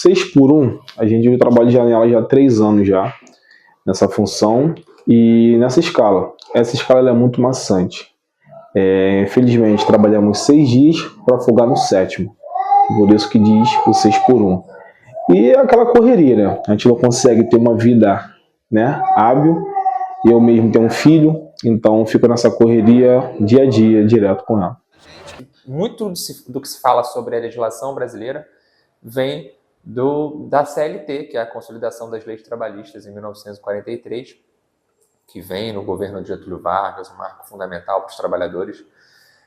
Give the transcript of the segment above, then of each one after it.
6 por 1, a gente trabalha de janela já há 3 anos já, nessa função e nessa escala. Essa escala é muito maçante. Infelizmente, trabalhamos 6 dias para folgar no 7º. Por isso que diz o 6 por 1. E é aquela correria, né? A gente não consegue ter uma vida, né, hábil. Eu mesmo tenho um filho, então fico nessa correria dia a dia, direto com ela. Muito do que se fala sobre a legislação brasileira vem da CLT, que é a Consolidação das Leis Trabalhistas, em 1943, que vem no governo de Getúlio Vargas, um marco fundamental para os trabalhadores.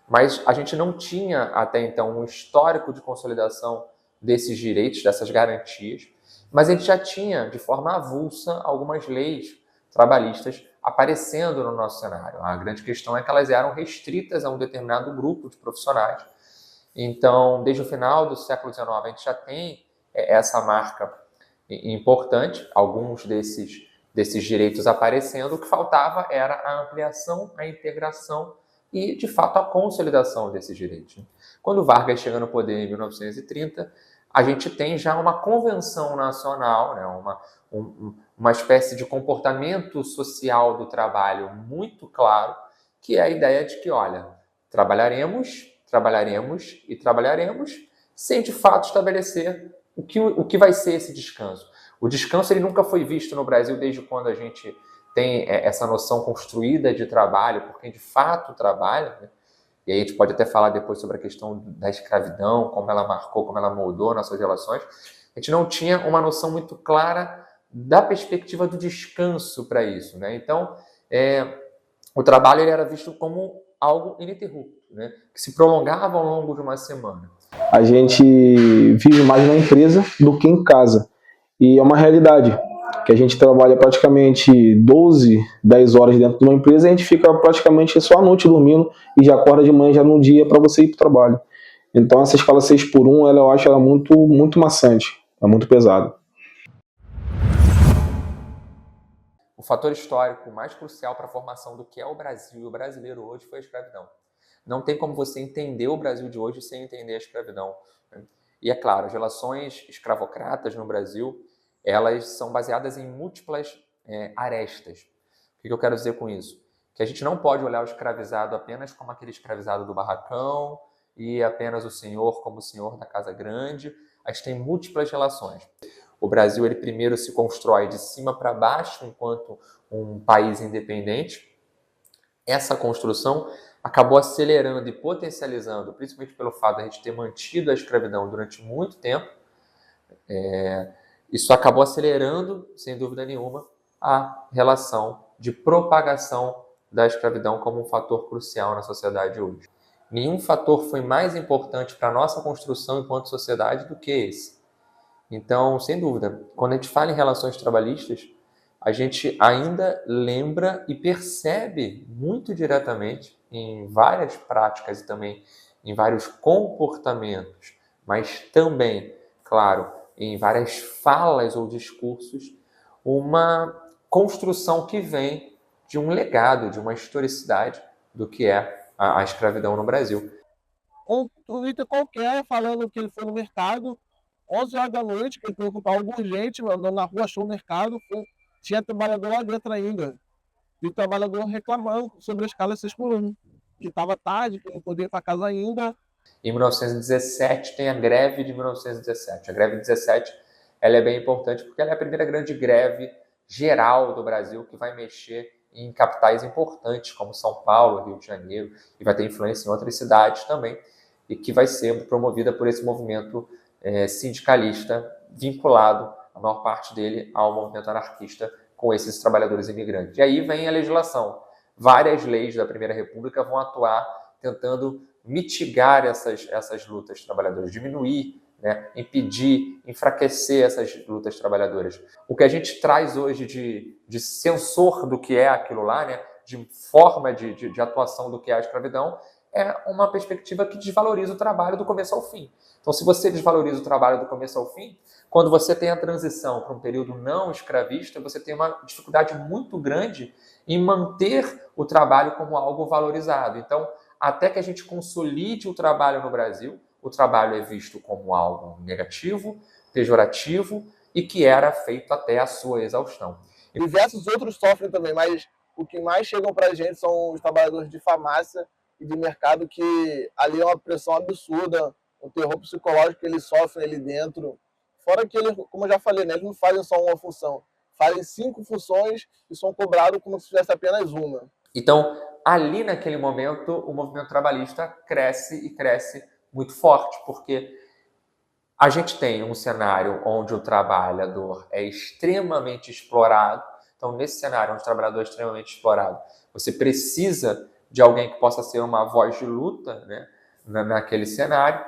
Mas a gente não tinha até então um histórico de consolidação desses direitos, dessas garantias, mas a gente já tinha, de forma avulsa, algumas leis trabalhistas aparecendo no nosso cenário. A grande questão é que elas eram restritas a um determinado grupo de profissionais. Então, desde o final do século XIX, a gente já tem essa marca importante, alguns desses direitos aparecendo. O que faltava era a ampliação, a integração e, de fato, a consolidação desses direitos. Quando Vargas chega no poder em 1930, a gente tem já uma convenção nacional, né, uma espécie de comportamento social do trabalho muito claro, que é a ideia de que, olha, trabalharemos e trabalharemos sem, de fato, estabelecer o que vai ser esse descanso. O descanso ele nunca foi visto no Brasil desde quando a gente tem essa noção construída de trabalho, por quem de fato trabalha, né? E aí a gente pode até falar depois sobre a questão da escravidão, como ela marcou, como ela moldou nossas relações. A gente não tinha uma noção muito clara da perspectiva do descanso para isso, né? Então, o trabalho ele era visto como algo ininterrupto, né? Que se prolongava ao longo de uma semana. A gente vive mais na empresa do que em casa. E é uma realidade, que a gente trabalha praticamente 12, 10 horas dentro de uma empresa e a gente fica praticamente só à noite dormindo e já acorda de manhã já no dia para você ir para o trabalho. Então essa escala 6 por 1, eu acho ela muito maçante, é muito pesada. O fator histórico mais crucial para a formação do que é o Brasil e o brasileiro hoje foi a escravidão. Não tem como você entender o Brasil de hoje sem entender a escravidão, né? E é claro, as relações escravocratas no Brasil, elas são baseadas em múltiplas arestas. O que eu quero dizer com isso? Que a gente não pode olhar o escravizado apenas como aquele escravizado do barracão e apenas o senhor como o senhor da casa grande. A gente tem múltiplas relações. O Brasil, ele primeiro se constrói de cima para baixo enquanto um país independente. Essa construção acabou acelerando e potencializando, principalmente pelo fato de a gente ter mantido a escravidão durante muito tempo. Isso acabou acelerando, sem dúvida nenhuma, a relação de propagação da escravidão como um fator crucial na sociedade hoje. Nenhum fator foi mais importante para a nossa construção enquanto sociedade do que esse. Então, sem dúvida, quando a gente fala em relações trabalhistas, a gente ainda lembra e percebe muito diretamente em várias práticas e também em vários comportamentos, mas também, claro, em várias falas ou discursos, uma construção que vem de um legado, de uma historicidade do que é a escravidão no Brasil. Um Twitter qualquer falando que ele foi no mercado, 11 horas da noite, que ele foi comprar algo urgente, andando na rua, achou o mercado, tinha trabalhador lá dentro ainda. E o trabalhador reclamando sobre a escala 6 por 1, que estava tarde, que não podia ir para casa ainda. Em 1917 tem a greve de 1917. A greve de 17 ela é bem importante porque ela é a primeira grande greve geral do Brasil que vai mexer em capitais importantes como São Paulo, Rio de Janeiro, e vai ter influência em outras cidades também, e que vai ser promovida por esse movimento sindicalista vinculado, a maior parte dele, ao movimento anarquista com esses trabalhadores imigrantes. E aí vem a legislação. Várias leis da Primeira República vão atuar tentando mitigar essas lutas trabalhadoras, diminuir, né, impedir, enfraquecer essas lutas trabalhadoras. O que a gente traz hoje de sensor do que é aquilo lá, né, de forma de atuação do que é a escravidão, é uma perspectiva que desvaloriza o trabalho do começo ao fim. Então, se você desvaloriza o trabalho do começo ao fim, quando você tem a transição para um período não escravista, você tem uma dificuldade muito grande em manter o trabalho como algo valorizado. Então, até que a gente consolide o trabalho no Brasil, o trabalho é visto como algo negativo, pejorativo e que era feito até a sua exaustão. Diversos outros sofrem também, mas o que mais chegam para a gente são os trabalhadores de farmácia e de mercado, que ali é uma pressão absurda, um terror psicológico que eles sofrem ali dentro. Fora que eles, como eu já falei, né, eles não fazem só uma função, fazem 5 funções e são cobrados como se tivesse apenas uma. Então, ali naquele momento, o movimento trabalhista cresce e cresce muito forte, porque a gente tem um cenário onde o trabalhador é extremamente explorado. Então, nesse cenário onde o trabalhador é extremamente explorado, você precisa de alguém que possa ser uma voz de luta, né, naquele cenário.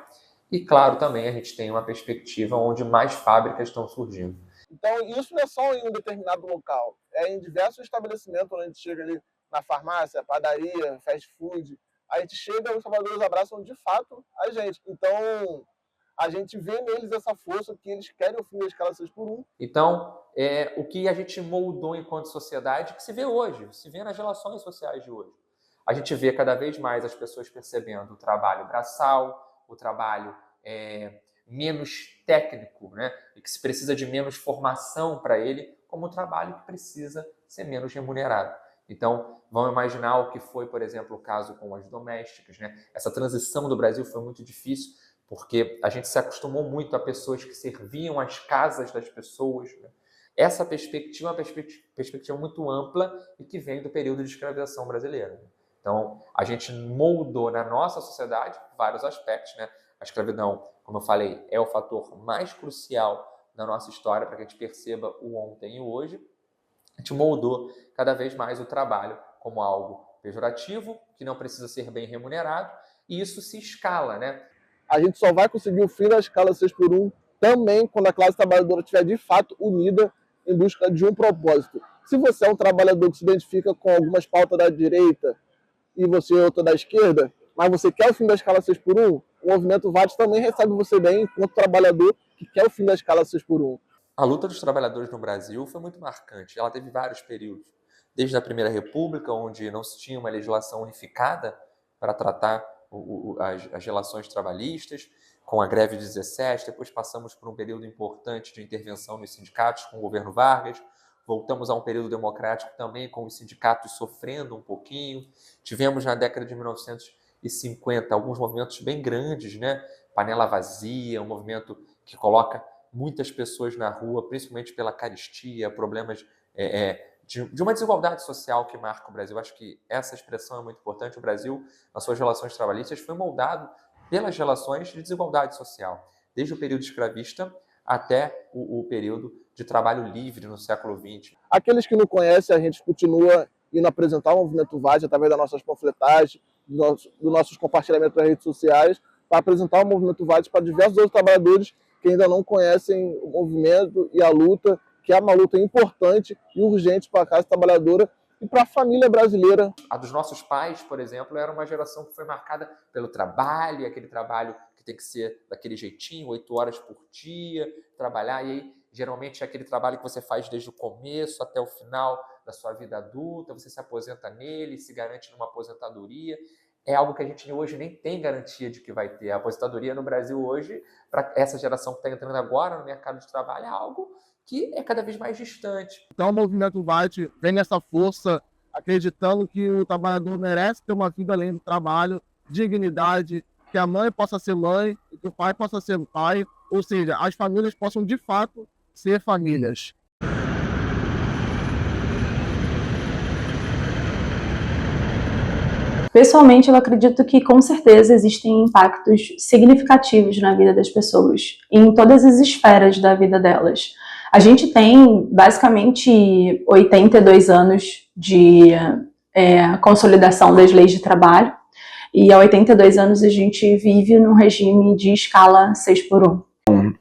E, claro, também a gente tem uma perspectiva onde mais fábricas estão surgindo. Então, isso não é só em um determinado local. É em diversos estabelecimentos, onde a gente chega ali na farmácia, padaria, fast food. A gente chega, os trabalhadores abraçam de fato a gente. Então, a gente vê neles essa força que eles querem o fim da escala 6x1. Então, o que a gente moldou enquanto sociedade, que se vê hoje, se vê nas relações sociais de hoje. A gente vê cada vez mais as pessoas percebendo o trabalho braçal, o trabalho menos técnico, né? E que se precisa de menos formação para ele, como um trabalho que precisa ser menos remunerado. Então, vamos imaginar o que foi, por exemplo, o caso com as domésticas, né? Essa transição do Brasil foi muito difícil, porque a gente se acostumou muito a pessoas que serviam as casas das pessoas, né? Essa perspectiva é uma perspectiva muito ampla e que vem do período de escravização brasileira, né? Então, a gente moldou na nossa sociedade vários aspectos, né? A escravidão, como eu falei, é o fator mais crucial da nossa história para que a gente perceba o ontem e o hoje. A gente moldou cada vez mais o trabalho como algo pejorativo, que não precisa ser bem remunerado, e isso se escala, né? A gente só vai conseguir o fim da escala 6x1 também quando a classe trabalhadora estiver de fato unida em busca de um propósito. Se você é um trabalhador que se identifica com algumas pautas da direita e você é outra da esquerda, mas você quer o fim da escala 6x1, o movimento VAT também recebe você bem enquanto trabalhador que quer o fim da escala 6x1. A luta dos trabalhadores no Brasil foi muito marcante. Ela teve vários períodos. Desde a Primeira República, onde não se tinha uma legislação unificada para tratar as relações trabalhistas, com a greve de 17, depois passamos por um período importante de intervenção nos sindicatos com o governo Vargas, voltamos a um período democrático também com os sindicatos sofrendo um pouquinho, tivemos na década de 1950 alguns movimentos bem grandes, né? Panela Vazia, um movimento que coloca muitas pessoas na rua, principalmente pela carestia, problemas de uma desigualdade social que marca o Brasil. Acho que essa expressão é muito importante. O Brasil, nas suas relações trabalhistas, foi moldado pelas relações de desigualdade social, desde o período escravista até o período de trabalho livre no século XX. Aqueles que não conhecem, a gente continua indo apresentar o movimento VAT através das nossas panfletagens, dos nossos compartilhamentos nas redes sociais, para apresentar o movimento VAT para diversos outros trabalhadores que ainda não conhecem o movimento e a luta, que é uma luta importante e urgente para a classe trabalhadora e para a família brasileira. A dos nossos pais, por exemplo, era uma geração que foi marcada pelo trabalho, aquele trabalho que tem que ser daquele jeitinho, 8 horas por dia, trabalhar, e aí geralmente é aquele trabalho que você faz desde o começo até o final da sua vida adulta, você se aposenta nele, se garante numa aposentadoria. É algo que a gente hoje nem tem garantia de que vai ter. A aposentadoria no Brasil hoje, para essa geração que está entrando agora no mercado de trabalho, é algo que é cada vez mais distante. Então o movimento VAT vem nessa força, acreditando que o trabalhador merece ter uma vida além do trabalho, dignidade, que a mãe possa ser mãe, que o pai possa ser pai, ou seja, as famílias possam de fato ser famílias. Pessoalmente, eu acredito que, com certeza, existem impactos significativos na vida das pessoas, em todas as esferas da vida delas. A gente tem, basicamente, 82 anos de consolidação das leis de trabalho, e há 82 anos a gente vive num regime de escala 6x1.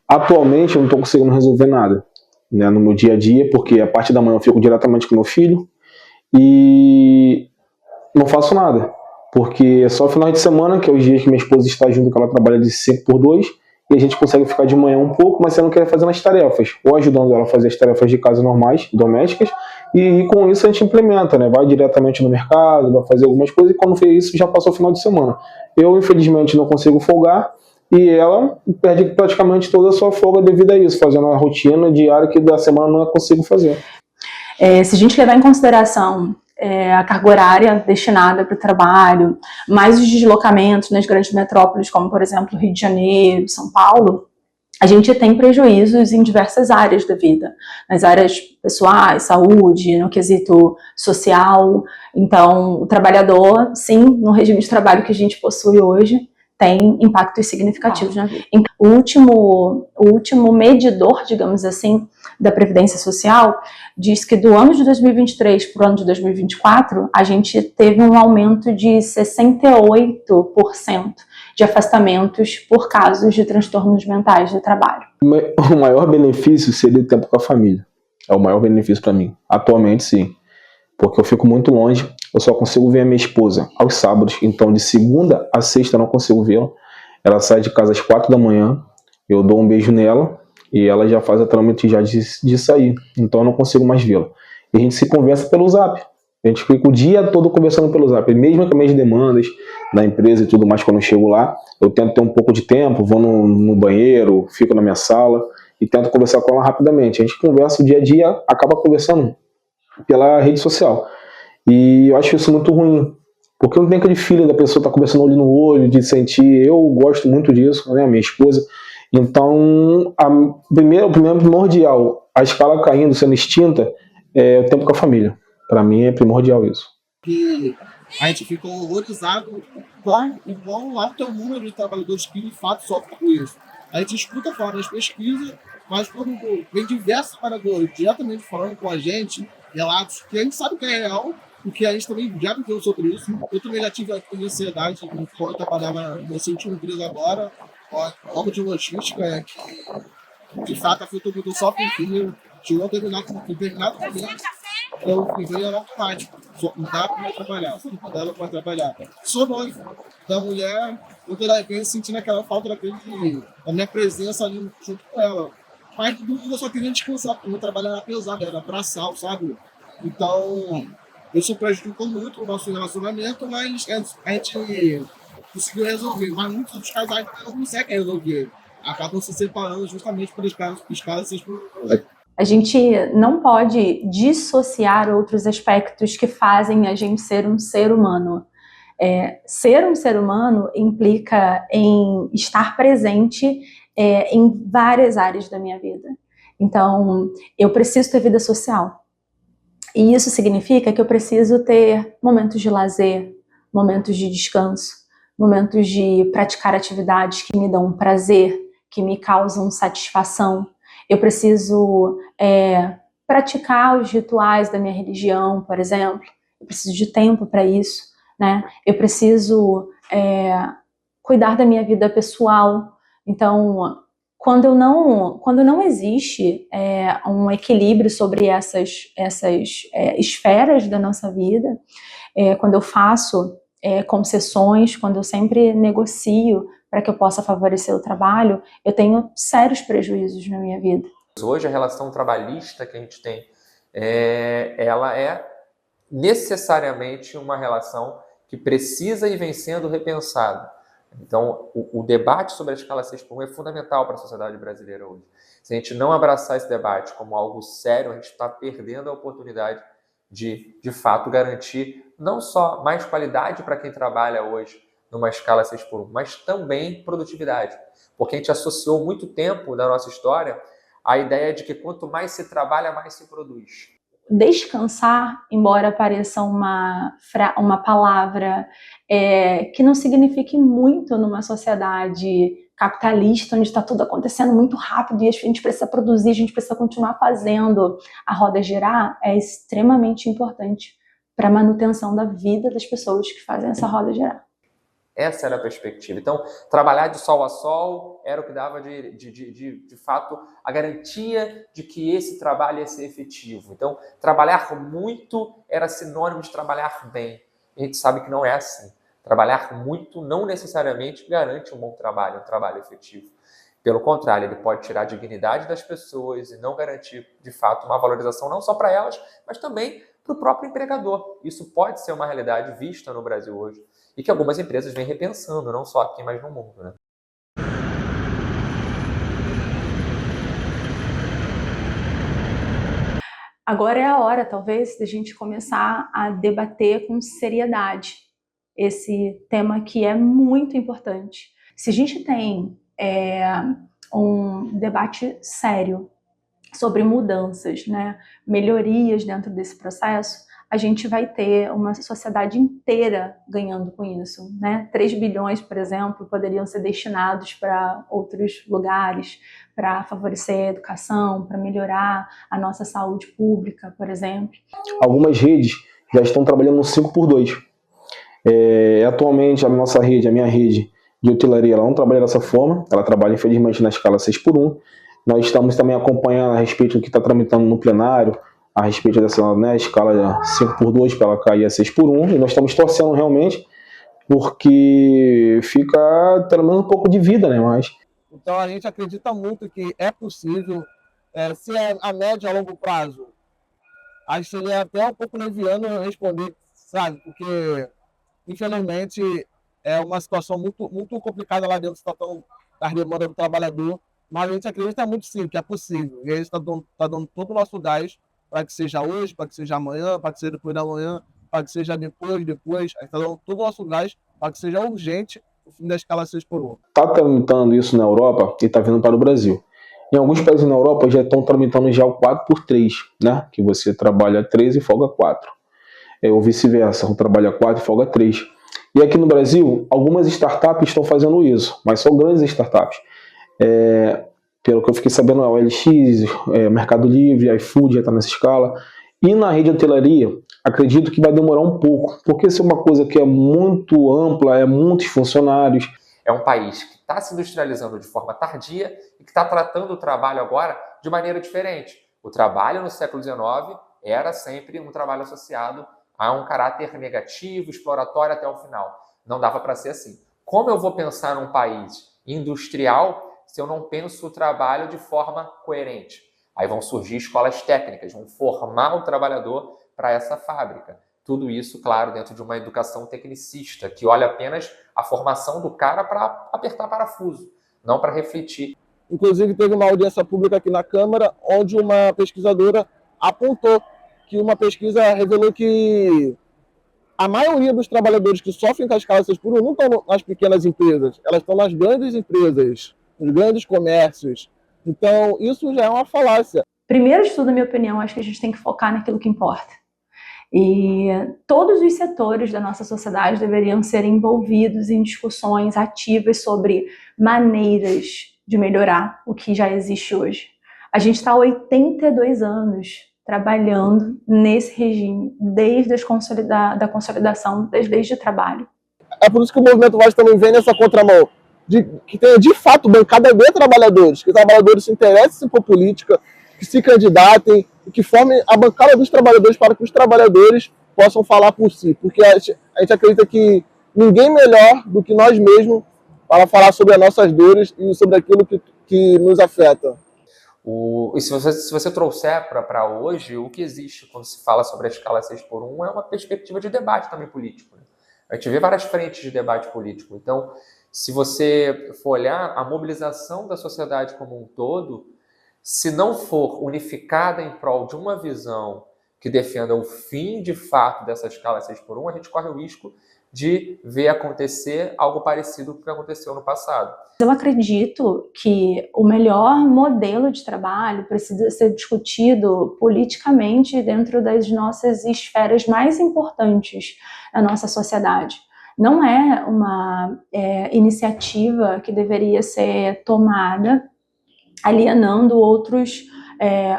Atualmente, eu não estou conseguindo resolver nada, né, no meu dia a dia, porque a parte da manhã eu fico diretamente com meu filho e não faço nada. Porque é só final de semana, que é os dias que minha esposa está junto, que ela trabalha de 5x2, e a gente consegue ficar de manhã um pouco, mas você não quer fazer as tarefas, ou ajudando ela a fazer as tarefas de casa normais, domésticas, e com isso a gente implementa, né? Vai diretamente no mercado, vai fazer algumas coisas, e quando fez isso já passou o final de semana. Eu, infelizmente, não consigo folgar, e ela perde praticamente toda a sua folga devido a isso, fazendo a rotina diária que da semana não consigo fazer. Se a gente levar em consideração a carga horária destinada para o trabalho, mais os deslocamentos nas grandes metrópoles, como, por exemplo, Rio de Janeiro, São Paulo, a gente tem prejuízos em diversas áreas da vida, nas áreas pessoais, saúde, no quesito social. Então, o trabalhador, sim, no regime de trabalho que a gente possui hoje, tem impactos significativos na vida. O último medidor, digamos assim, da Previdência Social diz que do ano de 2023 para o ano de 2024, a gente teve um aumento de 68% de afastamentos por casos de transtornos mentais do trabalho. O maior benefício seria o tempo com a família. É o maior benefício para mim. Atualmente, sim. Porque eu fico muito longe, eu só consigo ver a minha esposa aos sábados. Então, de segunda a sexta eu não consigo vê-la. Ela sai de casa às 4 da manhã, eu dou um beijo nela e ela já faz a trâmite já de sair. Então, eu não consigo mais vê-la. E a gente se conversa pelo Zap. A gente fica o dia todo conversando pelo Zap. Mesmo com as minhas demandas da empresa e tudo mais, quando eu chego lá, eu tento ter um pouco de tempo, vou no banheiro, fico na minha sala e tento conversar com ela rapidamente. A gente conversa o dia a dia, acaba conversando pela rede social. E eu acho isso muito ruim, porque não tem aquele feeling da pessoa estar conversando olho no olho, de sentir. Eu gosto muito disso, né, minha esposa. Então, o primeiro primordial, a escala caindo, sendo extinta, é o tempo com a família. Para mim é primordial isso. Que a gente fica horrorizado com o alto número de trabalhadores que de fato sofrem com isso. A gente escuta falar das pesquisas, mas quando vem diversos trabalhadores diretamente falando com a gente, relatos que a gente sabe que é real, porque a gente também já viveu sobre isso. Eu também já tive a ansiedade enquanto eu trabalhava nessa última empresa agora, algo de logística, que de fato afetou muito só porque chegou a determinado momento. Eu fiquei automático. Não dá para trabalhar. Não dá para trabalhar. Sou noivo da mulher, eu de repente sentindo aquela falta da minha presença ali junto com ela. Mas eu só queria descansar, porque o meu trabalho era pesado, era braçal, sabe? Então, isso prejudicou muito o nosso relacionamento, mas a gente conseguiu resolver. Mas muitos dos casais não conseguem resolver. Acabam se separando justamente por escalas 6x8. A gente não pode dissociar outros aspectos que fazem a gente ser um ser humano. Ser um ser humano implica em estar presente em várias áreas da minha vida. Então, eu preciso ter vida social. E isso significa que eu preciso ter momentos de lazer, momentos de descanso, momentos de praticar atividades que me dão prazer, que me causam satisfação. Eu preciso praticar os rituais da minha religião, por exemplo. Eu preciso de tempo para isso, né? Eu preciso cuidar da minha vida pessoal. Então, quando não existe um equilíbrio sobre essas esferas da nossa vida, quando eu faço concessões, quando eu sempre negocio para que eu possa favorecer o trabalho, eu tenho sérios prejuízos na minha vida. Hoje a relação trabalhista que a gente tem, ela é necessariamente uma relação que precisa e vem sendo repensada. Então, o debate sobre a escala 6x1 é fundamental para a sociedade brasileira hoje. Se a gente não abraçar esse debate como algo sério, a gente está perdendo a oportunidade de fato, garantir não só mais qualidade para quem trabalha hoje numa escala 6x1, mas também produtividade. Porque a gente associou muito tempo da nossa história a ideia de que quanto mais se trabalha, mais se produz. Descansar, embora pareça uma palavra que não signifique muito numa sociedade capitalista, onde está tudo acontecendo muito rápido e a gente precisa produzir, a gente precisa continuar fazendo a roda girar, é extremamente importante para a manutenção da vida das pessoas que fazem essa roda girar. Essa era a perspectiva. Então, trabalhar de sol a sol era o que dava, de fato, a garantia de que esse trabalho ia ser efetivo. Então, trabalhar muito era sinônimo de trabalhar bem. E a gente sabe que não é assim. Trabalhar muito não necessariamente garante um bom trabalho, um trabalho efetivo. Pelo contrário, ele pode tirar a dignidade das pessoas e não garantir, de fato, uma valorização não só para elas, mas também para o próprio empregador. Isso pode ser uma realidade vista no Brasil hoje e que algumas empresas vêm repensando, não só aqui, mas no mundo, né? Agora é a hora, talvez, da gente começar a debater com seriedade esse tema que é muito importante. Se a gente tem um debate sério sobre mudanças, né, melhorias dentro desse processo, a gente vai ter uma sociedade inteira ganhando com isso, né? 3 bilhões, por exemplo, poderiam ser destinados para outros lugares, para favorecer a educação, para melhorar a nossa saúde pública, por exemplo. Algumas redes já estão trabalhando no 5x2. Atualmente, a nossa rede, a minha rede de hotelaria, ela não trabalha dessa forma, ela trabalha, infelizmente, na escala 6x1. Nós estamos também acompanhando a respeito do que está tramitando no plenário, a respeito dessa, né, escala 5x2 para ela cair a 6x1, e nós estamos torcendo realmente, porque fica pelo menos um pouco de vida, né? Mas... Então a gente acredita muito que é possível, se é a médio a longo prazo, acho que seria até um pouco leviano responder, sabe? Porque, infelizmente, é uma situação muito, muito complicada lá dentro das demandas do trabalhador, mas a gente acredita muito sim que é possível. E a gente está dando todo o nosso gás para que seja hoje, para que seja amanhã, para que seja depois da manhã, para que seja depois. A gente está dando todo o nosso gás para que seja urgente o fim da escala 6x1. Está tramitando isso na Europa e está vindo para o Brasil. Em alguns países na Europa já estão tramitando já o 4x3, né? Que você trabalha 3 e folga 4. Ou vice-versa, você trabalha 4 e folga 3. E aqui no Brasil, algumas startups estão fazendo isso, mas são grandes startups. Pelo que eu fiquei sabendo, a OLX, Mercado Livre, iFood já está nessa escala. E na rede de hotelaria, acredito que vai demorar um pouco, porque isso é uma coisa que é muito ampla, é muitos funcionários. É um país que está se industrializando de forma tardia e que está tratando o trabalho agora de maneira diferente. O trabalho no século XIX era sempre um trabalho associado a um caráter negativo, exploratório até o final. Não dava para ser assim. Como eu vou pensar num país industrial se eu não penso o trabalho de forma coerente? Aí vão surgir escolas técnicas, vão formar o trabalhador para essa fábrica. Tudo isso, claro, dentro de uma educação tecnicista, que olha apenas a formação do cara para apertar parafuso, não para refletir. Inclusive, teve uma audiência pública aqui na Câmara, onde uma pesquisadora apontou que uma pesquisa revelou que a maioria dos trabalhadores que sofrem com a escala 6x1 não estão nas pequenas empresas, elas estão nas grandes empresas, nos grandes comércios. Então, isso já é uma falácia. Primeiro de tudo, na minha opinião, acho que a gente tem que focar naquilo que importa. E todos os setores da nossa sociedade deveriam ser envolvidos em discussões ativas sobre maneiras de melhorar o que já existe hoje. A gente está há 82 anos trabalhando nesse regime, desde a consolidação das leis de trabalho. É por isso que o Movimento Voz também vem nessa contramão, que tenha de fato bancada de trabalhadores, que os trabalhadores se interessem por política, que se candidatem e que formem a bancada dos trabalhadores para que os trabalhadores possam falar por si. Porque a gente acredita que ninguém melhor do que nós mesmos para falar sobre as nossas dores e sobre aquilo que nos afeta. E se você trouxer para hoje, o que existe quando se fala sobre a escala 6x1 é uma perspectiva de debate também político. Né? A gente vê várias frentes de debate político. Então, se você for olhar a mobilização da sociedade como um todo, se não for unificada em prol de uma visão que defenda o fim de fato dessa escala 6x1, a gente corre o risco de ver acontecer algo parecido com o que aconteceu no passado. Eu acredito que o melhor modelo de trabalho precisa ser discutido politicamente dentro das nossas esferas mais importantes da nossa sociedade. Não é uma iniciativa que deveria ser tomada alienando outros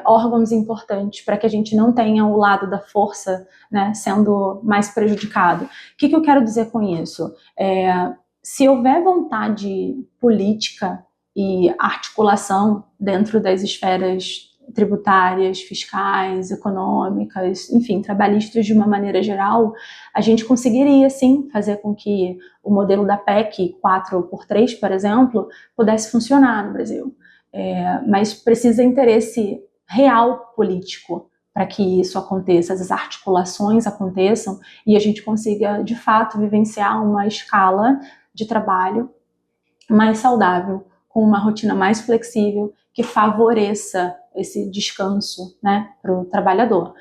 órgãos importantes para que a gente não tenha o lado da força, né, sendo mais prejudicado. O que eu quero dizer com isso? Se houver vontade política e articulação dentro das esferas tributárias, fiscais, econômicas, enfim, trabalhistas de uma maneira geral, a gente conseguiria, sim, fazer com que o modelo da PEC 4x3, por exemplo, pudesse funcionar no Brasil. Mas precisa interesse real político para que isso aconteça, as articulações aconteçam e a gente consiga, de fato, vivenciar uma escala de trabalho mais saudável, com uma rotina mais flexível, que favoreça esse descanso, né, para o trabalhador.